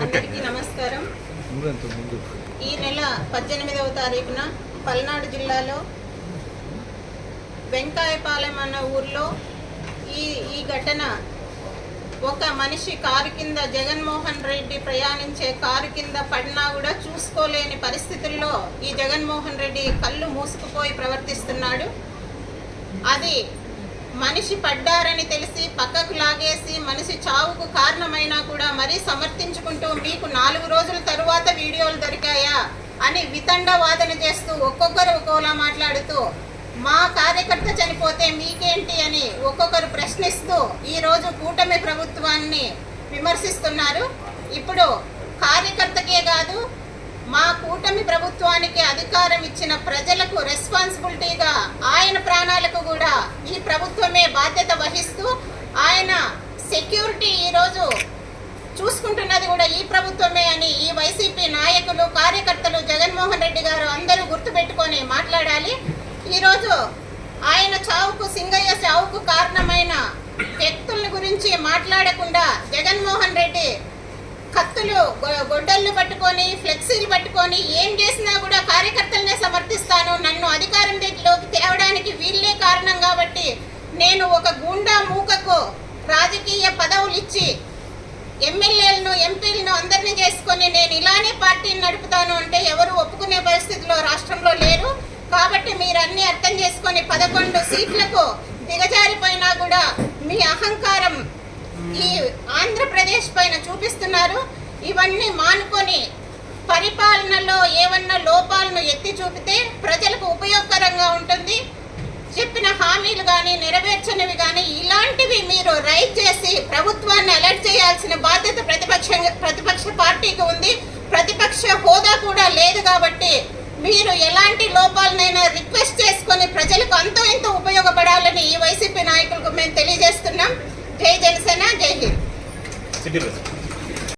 అందరికీ నమస్కారం. ఈ నెల 18వ తారీఖున పల్నాడు జిల్లాలో వెంకాయపాలెం అన్న ఊర్లో ఈ ఘటన ఒక మనిషి కారు కింద జగన్మోహన్ రెడ్డి ప్రయాణించే కారు కింద పడినా కూడా చూసుకోలేని పరిస్థితుల్లో ఈ జగన్మోహన్ రెడ్డి కళ్ళు మూసుకుపోయి ప్రవర్తిస్తున్నాడు. అది మనిషి పడ్డారని తెలిసి పక్కకు లాగేసి మనిషి చావుకు కారణమైనా కూడా మరీ సమర్థించుకుంటూ మీకు 4 రోజుల తరువాత వీడియోలు దొరికాయా అని వితండ వాదన చేస్తూ ఒక్కొక్కరు ఒక్కోలా మాట్లాడుతూ మా కార్యకర్త చనిపోతే మీకేంటి అని ఒక్కొక్కరు ప్రశ్నిస్తూ ఈరోజు కూటమి ప్రభుత్వాన్ని విమర్శిస్తున్నారు. ఇప్పుడు కార్యకర్తకే కాదు మా కూటమి ప్రభుత్వానికి అధికారం ఇచ్చిన ప్రజలకు రెస్పాన్సిబిలిటీగా ఆయన ప్రాణాలకు కూడా ఈ ప్రభుత్వమే బాధ్యత వహిస్తూ ఆయన సెక్యూరిటీ ఈరోజు చూసుకుంటున్నది కూడా ఈ ప్రభుత్వమే అని ఈ వైసీపీ నాయకులు కార్యకర్తలు జగన్మోహన్ రెడ్డి గారు అందరూ గుర్తుపెట్టుకొని మాట్లాడాలి. ఈరోజు ఆయన చావుకు సింగయ్య చావుకు కారణమైన వ్యక్తుల గురించి మాట్లాడకుండా జగన్మోహన్ రెడ్డి కత్తులు గొడ్డళ్ళు పట్టుకొని ఫ్లెక్సీలు పట్టుకొని ఏం చేసినా కూడా కార్యకర్తలనే సమర్థిస్తాను, నన్ను అధికారంలోకి తేవడానికి వీళ్ళే కారణం కాబట్టి నేను ఒక గూండా మూకకు రాజకీయ పదవులు ఇచ్చి ఎమ్మెల్యేలను ఎంపీలను అందరినీ చేసుకొని నేను ఇలానే పార్టీని నడుపుతాను అంటే ఎవరు ఒప్పుకునే పరిస్థితిలో రాష్ట్రంలో లేరు. కాబట్టి మీరు అన్నీ అర్థం చేసుకొని 11 సీట్లకు దిగజారిపోయినా కూడా మీ అహంకారం ఈ ఆంధ్రప్రదేశ్ పైన చూపిస్తున్నారు. ఇవన్నీ మానుకొని పరిపాలనలో ఏమన్నా లోపాలను ఎత్తి చూపితే ప్రజలకు ఉపయోగకరంగా ఉంటుంది. చెప్పిన హామీలు కానీ నెరవేర్చనివి కానీ ఇలాంటివి మీరు రైజ్ చేసి ప్రభుత్వాన్ని అలర్ట్ చేయాల్సిన బాధ్యత ప్రతిపక్ష పార్టీకి ఉంది. ప్రతిపక్ష హోదా కూడా లేదు కాబట్టి మీరు ఎలాంటి లోపాలనైనా రిక్వెస్ట్ చేసుకొని ప్రజలకు అంతో ఎంతో ఉపయోగపడాలని ఈ వైసీపీ నాయకులకు మేము తెలియజేస్తున్నాం. జై జనసేన, జై హింద్.